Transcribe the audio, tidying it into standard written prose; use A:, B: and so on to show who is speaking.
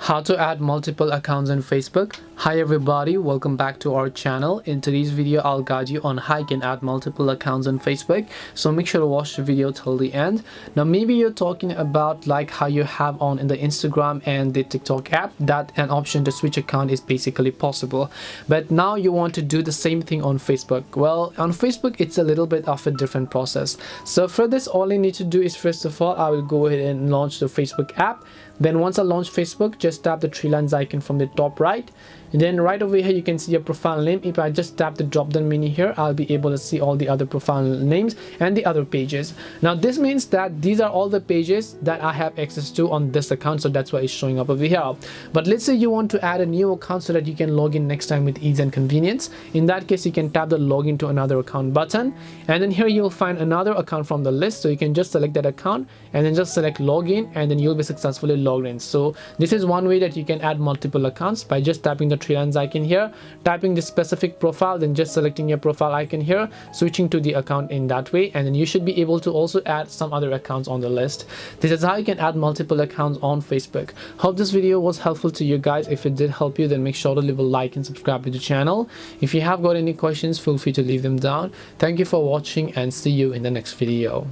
A: How to add multiple accounts on Facebook. Hi everybody, welcome back to our channel. In today's video I'll guide you on how you can add multiple accounts on Facebook, so make sure to watch the video till the end. Now maybe you're talking about like how you have on in the Instagram and the TikTok app that an option to switch account is basically possible, but now you want to do the same thing on Facebook. Well, on Facebook it's a little bit of a different process. So for this, all you need to do is, first of all, I will go ahead and launch the Facebook app. Then once I launch Facebook, just tap the three lines icon from the top right. And then right over here you can see your profile name. If I just tap the drop down menu here, I'll be able to see all the other profile names and the other pages. Now this means that these are all the pages that I have access to on this account, so that's why it's showing up over here. But let's say you want to add a new account so that you can log in next time with ease and convenience. In that case, you can tap the login to another account button, and then here you'll find another account from the list, so you can just select that account and then just select login, and then you'll be successfully logged in. So this is one way that you can add multiple accounts by just tapping the three lines icon here, typing the specific profile, then just selecting your profile icon here, switching to the account in that way, and then you should be able to also add some other accounts on the list. This is how you can add multiple accounts on Facebook. Hope this video was helpful to you guys. If it did help you, then make sure to leave a like and subscribe to the channel. If you have got any questions, feel free to leave them down. Thank you for watching and see you in the next video.